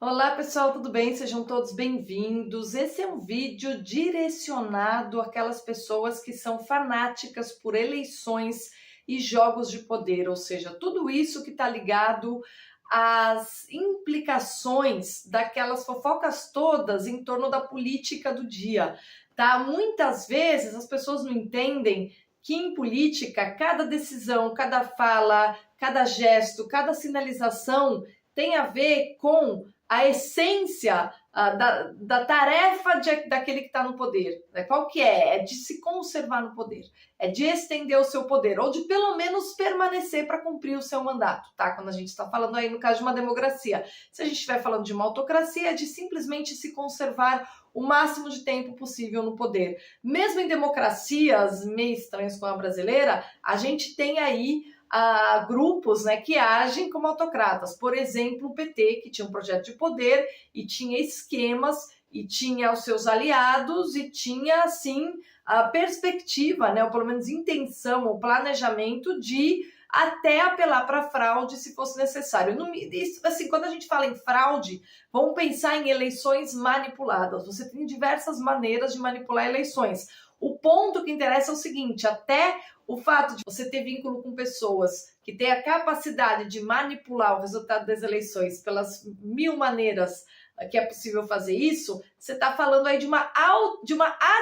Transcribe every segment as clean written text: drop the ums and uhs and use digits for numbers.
Olá pessoal, tudo bem? Sejam todos bem-vindos. Esse é um vídeo direcionado àquelas pessoas que são fanáticas por eleições e jogos de poder, ou seja, tudo isso que está ligado às implicações daquelas fofocas todas em torno da política do dia, tá? Muitas vezes as pessoas não entendem que em política cada decisão, cada fala, cada gesto, cada sinalização tem a ver com a essência da tarefa daquele que está no poder. Né? Qual que é? É de se conservar no poder, é de estender o seu poder, ou de pelo menos permanecer para cumprir o seu mandato, tá? Quando a gente está falando aí no caso de uma democracia. Se a gente estiver falando de uma autocracia, é de simplesmente se conservar o máximo de tempo possível no poder. Mesmo em democracias meio estranhas como a brasileira, a gente tem aí grupos, né, que agem como autocratas. Por exemplo, o PT, que tinha um projeto de poder e tinha esquemas e tinha os seus aliados e tinha, assim, a perspectiva, né, ou pelo menos intenção, ou planejamento de até apelar para fraude se fosse necessário. Isso, assim, quando a gente fala em fraude, vamos pensar em eleições manipuladas. Você tem diversas maneiras de manipular eleições. O ponto que interessa é o seguinte: até o fato de você ter vínculo com pessoas que têm a capacidade de manipular o resultado das eleições pelas mil maneiras que é possível fazer isso, você está falando aí de uma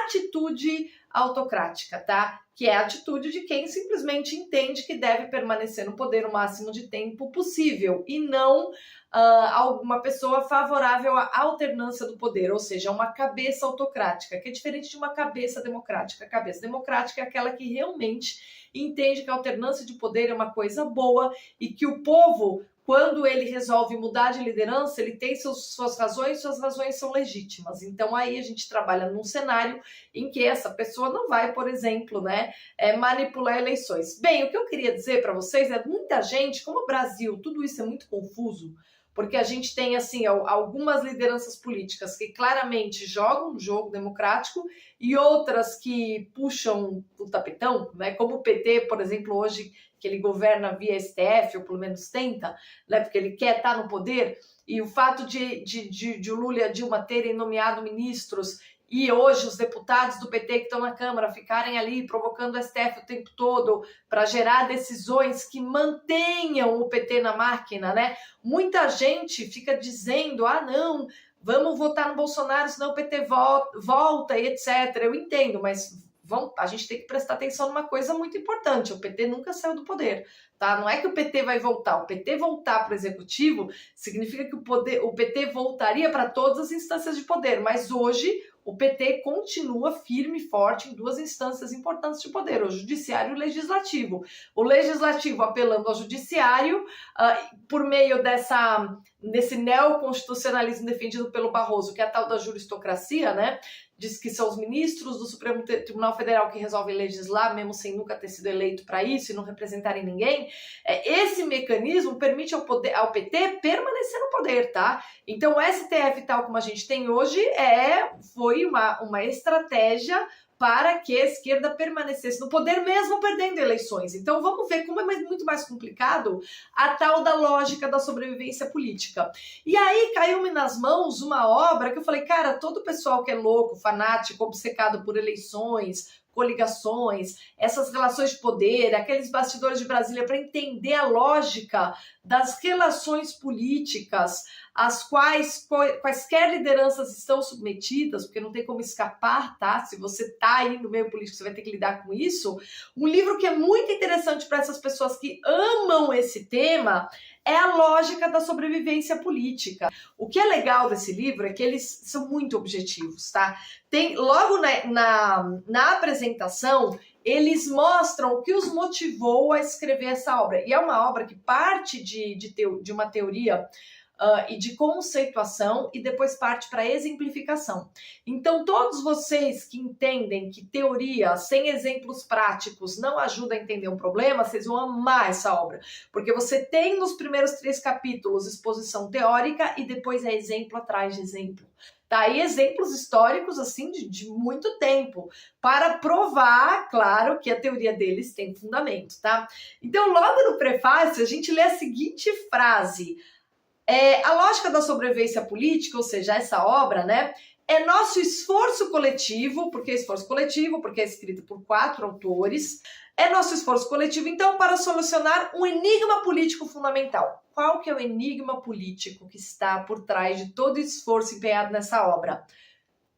atitude autocrática, tá? Que é a atitude de quem simplesmente entende que deve permanecer no poder o máximo de tempo possível e não alguma pessoa favorável à alternância do poder, ou seja, uma cabeça autocrática, que é diferente de uma cabeça democrática. A cabeça democrática é aquela que realmente entende que a alternância de poder é uma coisa boa e que o povo, quando ele resolve mudar de liderança, ele tem suas razões são legítimas. Então aí a gente trabalha num cenário em que essa pessoa não vai, por exemplo, né, manipular eleições. Bem, o que eu queria dizer para vocês é muita gente, como o Brasil, tudo isso é muito confuso, porque a gente tem, assim, algumas lideranças políticas que claramente jogam um jogo democrático e outras que puxam o tapetão, né? Como o PT, por exemplo, hoje, que ele governa via STF, ou pelo menos tenta, né? Porque ele quer estar no poder, e o fato de o Lula e a Dilma terem nomeado ministros e hoje os deputados do PT que estão na Câmara ficarem ali provocando o STF o tempo todo para gerar decisões que mantenham o PT na máquina, né? Muita gente fica dizendo, não, vamos votar no Bolsonaro, senão o PT volta e etc. Eu entendo, mas a gente tem que prestar atenção numa coisa muito importante: o PT nunca saiu do poder, tá? Não é que o PT vai voltar. O PT voltar para o executivo significa que o PT voltaria para todas as instâncias de poder, mas hoje o PT continua firme e forte em duas instâncias importantes de poder, o judiciário e o legislativo. O legislativo apelando ao judiciário por meio desse neoconstitucionalismo defendido pelo Barroso, que é a tal da juristocracia, né? Diz que são os ministros do Supremo Tribunal Federal que resolvem legislar, mesmo sem nunca ter sido eleito para isso e não representarem ninguém. Esse mecanismo permite ao PT permanecer no poder, tá? Então o STF, tal como a gente tem hoje, foi uma estratégia para que a esquerda permanecesse no poder, mesmo perdendo eleições. Então vamos ver como é muito mais complicado a tal da lógica da sobrevivência política. E aí caiu-me nas mãos uma obra que eu falei, cara, todo o pessoal que é louco, fanático, obcecado por eleições, coligações, essas relações de poder, aqueles bastidores de Brasília, para entender a lógica das relações políticas às quais quaisquer lideranças estão submetidas, porque não tem como escapar, tá? Se você tá aí no meio político, você vai ter que lidar com isso. Um livro que é muito interessante para essas pessoas que amam esse tema é A Lógica da Sobrevivência Política. O que é legal desse livro é que eles são muito objetivos, tá? Tem logo na apresentação, eles mostram o que os motivou a escrever essa obra. E é uma obra que parte de uma teoria e de conceituação e depois parte para exemplificação. Então, todos vocês que entendem que teoria sem exemplos práticos não ajuda a entender um problema, vocês vão amar essa obra, porque você tem nos primeiros 3 capítulos exposição teórica e depois é exemplo atrás de exemplo. Tá? E exemplos históricos, assim, de muito tempo, para provar, claro, que a teoria deles tem fundamento, tá? Então, logo no prefácio, a gente lê a seguinte frase: A lógica da sobrevivência política, ou seja, essa obra, né, é nosso esforço coletivo, porque é esforço coletivo, porque é escrito por 4 autores, é nosso esforço coletivo, então, para solucionar um enigma político fundamental. Qual que é o enigma político que está por trás de todo o esforço empenhado nessa obra?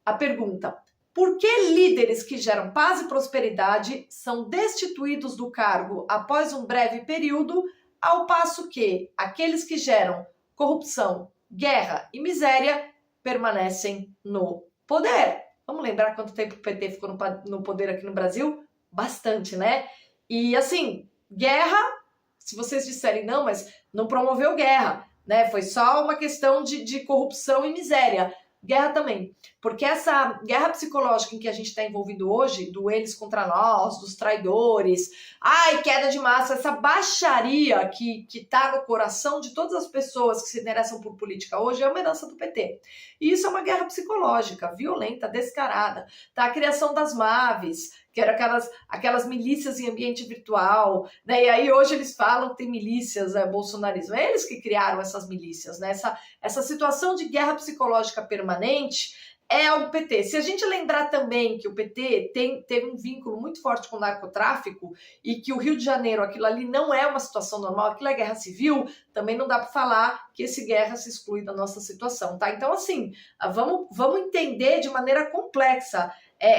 A pergunta: por que líderes que geram paz e prosperidade são destituídos do cargo após um breve período, ao passo que aqueles que geram corrupção, guerra e miséria permanecem no poder? Vamos lembrar quanto tempo o PT ficou no poder aqui no Brasil? Bastante, né? E assim, guerra, se vocês disserem não, mas não promoveu guerra, né? Foi só uma questão de corrupção e miséria. Guerra também, porque essa guerra psicológica em que a gente está envolvido hoje, do eles contra nós, dos traidores, ai, queda de massa, essa baixaria que está no coração de todas as pessoas que se interessam por política hoje é uma herança do PT. E isso é uma guerra psicológica, violenta, descarada. Tá? A criação das MAVs, que eram aquelas milícias em ambiente virtual, né? E aí hoje eles falam que tem milícias, bolsonarismo. É eles que criaram essas milícias, né? Essa situação de guerra psicológica permanente é o PT. Se a gente lembrar também que o PT teve um vínculo muito forte com o narcotráfico e que o Rio de Janeiro, aquilo ali não é uma situação normal, aquilo é guerra civil, também não dá para falar que esse guerra se exclui da nossa situação, tá? Então, assim, vamos entender de maneira complexa.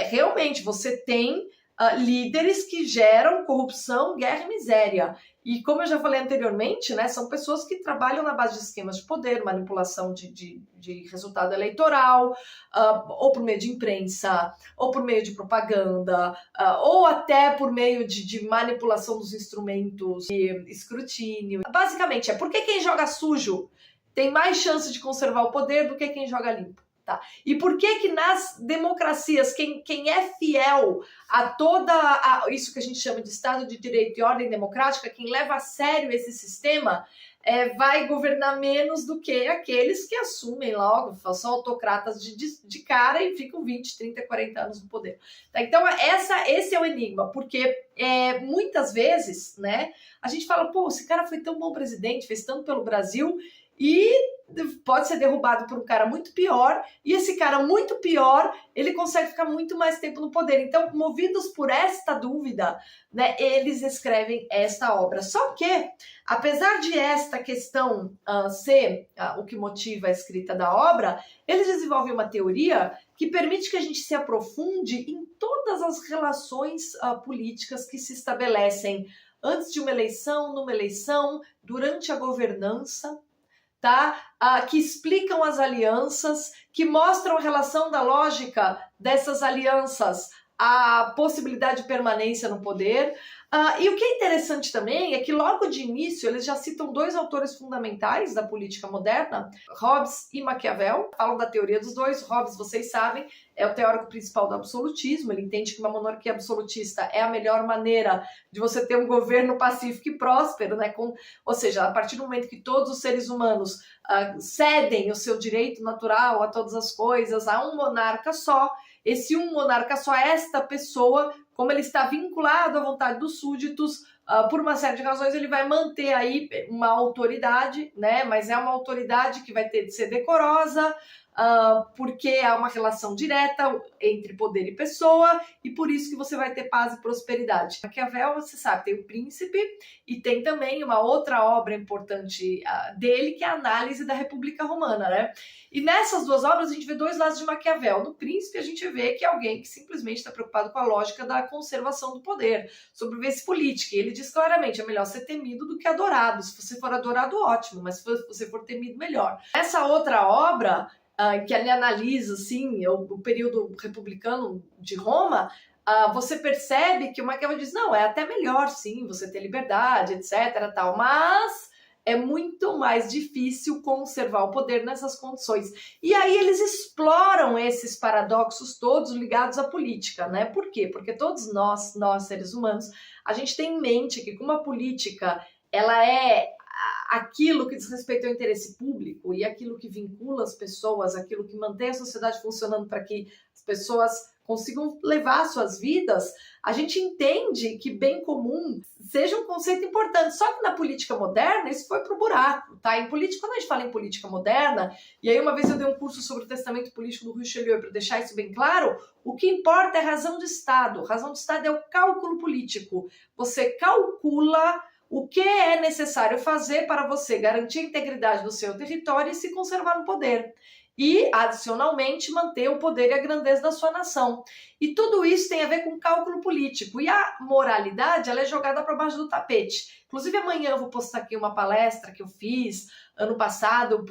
Realmente, você tem líderes que geram corrupção, guerra e miséria. E como eu já falei anteriormente, né, são pessoas que trabalham na base de esquemas de poder, manipulação de resultado eleitoral, ou por meio de imprensa, ou por meio de propaganda, ou até por meio de manipulação dos instrumentos de escrutínio. Basicamente, por que quem joga sujo tem mais chance de conservar o poder do que quem joga limpo? Tá. E por que nas democracias, quem é fiel a isso que a gente chama de Estado de Direito e ordem democrática, quem leva a sério esse sistema, vai governar menos do que aqueles que assumem logo, são autocratas de cara e ficam 20, 30, 40 anos no poder. Tá? Então, esse é o enigma, porque muitas vezes, né, a gente fala, pô, esse cara foi tão bom presidente, fez tanto pelo Brasil, e pode ser derrubado por um cara muito pior, e esse cara muito pior, ele consegue ficar muito mais tempo no poder. Então, movidos por esta dúvida, né, eles escrevem esta obra. Só que, apesar de esta questão ser o que motiva a escrita da obra, eles desenvolvem uma teoria que permite que a gente se aprofunde em todas as relações políticas que se estabelecem antes de uma eleição, numa eleição, durante a governança, tá? Que explicam as alianças, que mostram a relação da lógica dessas alianças, a possibilidade de permanência no poder. E o que é interessante também é que logo de início eles já citam 2 autores fundamentais da política moderna, Hobbes e Maquiavel, falam da teoria dos dois. Hobbes, vocês sabem, é o teórico principal do absolutismo, ele entende que uma monarquia absolutista é a melhor maneira de você ter um governo pacífico e próspero, né? Ou seja, a partir do momento que todos os seres humanos cedem o seu direito natural a todas as coisas, a um monarca só, esse um monarca só, esta pessoa, como ele está vinculado à vontade dos súditos, por uma série de razões, ele vai manter aí uma autoridade, né? Mas é uma autoridade que vai ter de ser decorosa, porque há uma relação direta entre poder e pessoa, e por isso que você vai ter paz e prosperidade. Maquiavel, você sabe, tem o Príncipe, e tem também uma outra obra importante dele, que é a Análise da República Romana, né? E nessas 2 obras a gente vê 2 lados de Maquiavel. No Príncipe a gente vê que é alguém que simplesmente está preocupado com a lógica da conservação do poder, sobrevivência política. E ele diz claramente, é melhor ser temido do que adorado. Se você for adorado, ótimo, mas se você for temido, melhor. Essa outra obra, que ele analisa assim, o período republicano de Roma, você percebe que o Maquiavel diz, não, é até melhor sim, você ter liberdade, etc, tal, mas é muito mais difícil conservar o poder nessas condições. E aí eles exploram esses paradoxos todos ligados à política, né? Por quê? Porque todos nós seres humanos, a gente tem em mente que como a política, ela é aquilo que diz respeito ao interesse público e aquilo que vincula as pessoas, aquilo que mantém a sociedade funcionando para que as pessoas consigam levar suas vidas, a gente entende que bem comum seja um conceito importante. Só que na política moderna isso foi pro buraco, tá? Em política, quando a gente fala em política moderna, e aí uma vez eu dei um curso sobre o testamento político do Richelieu, para deixar isso bem claro, o que importa é razão de Estado. Razão de Estado é o cálculo político. Você calcula o que é necessário fazer para você garantir a integridade do seu território e se conservar no poder. E, adicionalmente, manter o poder e a grandeza da sua nação. E tudo isso tem a ver com cálculo político. E a moralidade, ela é jogada para baixo do tapete. Inclusive, amanhã eu vou postar aqui uma palestra que eu fiz ano passado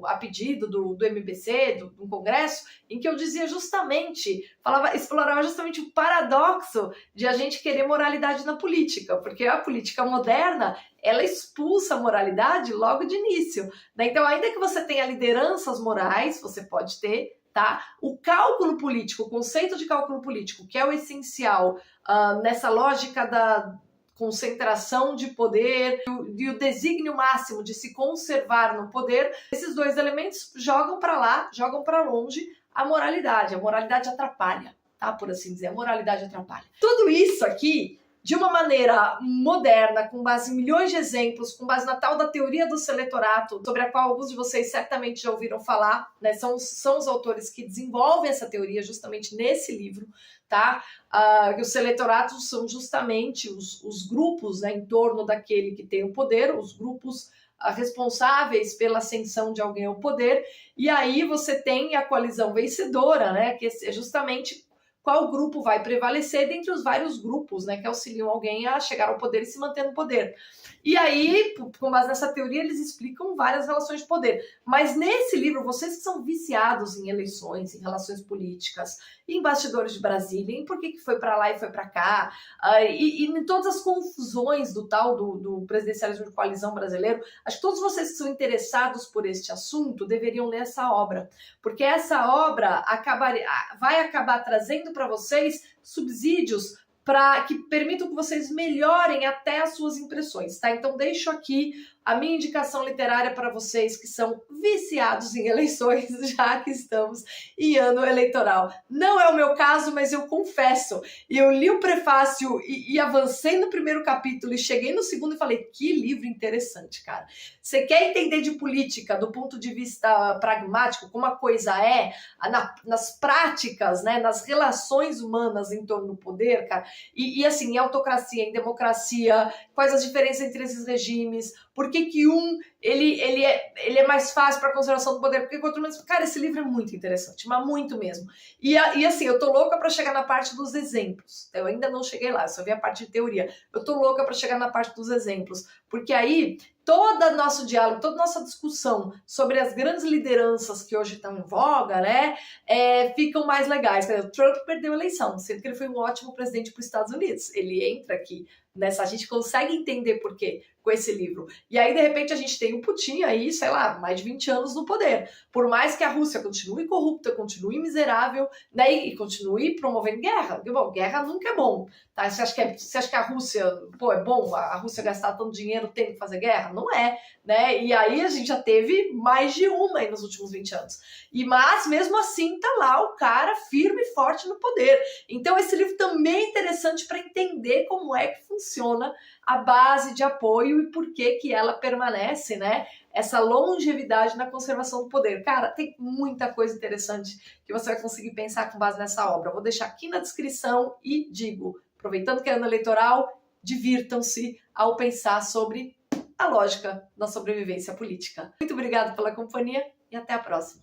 a pedido do MBC, do Congresso, em que eu dizia justamente, explorava justamente o paradoxo de a gente querer moralidade na política, porque a política moderna, ela expulsa a moralidade logo de início, né? Então, ainda que você tenha lideranças morais, você pode ter, tá? O cálculo político, o conceito de cálculo político, que é o essencial nessa lógica da concentração de poder e o desígnio máximo de se conservar no poder, esses dois elementos jogam para lá, jogam para longe a moralidade. A moralidade atrapalha, tá? Por assim dizer, a moralidade atrapalha. Tudo isso aqui, de uma maneira moderna, com base em milhões de exemplos, com base na tal da teoria do seletorato, sobre a qual alguns de vocês certamente já ouviram falar, né? São os autores que desenvolvem essa teoria justamente nesse livro, tá? Os seletoratos são justamente os grupos, né, em torno daquele que tem o poder, os grupos responsáveis pela ascensão de alguém ao poder, e aí você tem a coalizão vencedora, né, que é justamente qual grupo vai prevalecer dentre os vários grupos, né, que auxiliam alguém a chegar ao poder e se manter no poder. E aí, com base nessa teoria, eles explicam várias relações de poder. Mas nesse livro, vocês que são viciados em eleições, em relações políticas, em bastidores de Brasília, em por que foi para lá e foi para cá, e em todas as confusões do tal do presidencialismo de coalizão brasileiro, acho que todos vocês que são interessados por este assunto deveriam ler essa obra, porque essa obra vai acabar trazendo para vocês subsídios para que permitam que vocês melhorem até as suas impressões, tá? Então deixo aqui a minha indicação literária para vocês que são viciados em eleições, já que estamos em ano eleitoral. Não é o meu caso, mas eu confesso, eu li o prefácio e avancei no primeiro capítulo e cheguei no segundo e falei, que livro interessante, cara. Você quer entender de política do ponto de vista pragmático, como a coisa é, nas práticas, né, nas relações humanas em torno do poder, cara, e assim, em autocracia, em democracia, quais as diferenças entre esses regimes, por que ele é mais fácil para a conservação do poder, porque quanto menos... Cara, esse livro é muito interessante, mas muito mesmo. E assim, eu tô louca para chegar na parte dos exemplos. Eu ainda não cheguei lá, eu só vi a parte de teoria. Eu tô louca para chegar na parte dos exemplos, porque aí todo o nosso diálogo, toda a nossa discussão sobre as grandes lideranças que hoje estão em voga, né, ficam mais legais. O Trump perdeu a eleição, sendo que ele foi um ótimo presidente para os Estados Unidos. Ele entra aqui nessa, a gente consegue entender por quê com esse livro. E aí, de repente, a gente tem o Putin aí, sei lá, mais de 20 anos no poder. Por mais que a Rússia continue corrupta, continue miserável, né, e continue promovendo guerra. Porque, bom, guerra nunca é bom, tá? Você acha que a Rússia, é bom a Rússia gastar tanto dinheiro tendo que fazer guerra? Não é, né? E aí a gente já teve mais de uma aí nos últimos 20 anos. Mas, mesmo assim, tá lá o cara firme e forte no poder. Então, esse livro também é interessante para entender como é que funciona a base de apoio e por que ela permanece, né? Essa longevidade na conservação do poder. Cara, tem muita coisa interessante que você vai conseguir pensar com base nessa obra. Eu vou deixar aqui na descrição e digo, aproveitando que é ano eleitoral, divirtam-se ao pensar sobre a lógica da sobrevivência política. Muito obrigada pela companhia e até a próxima.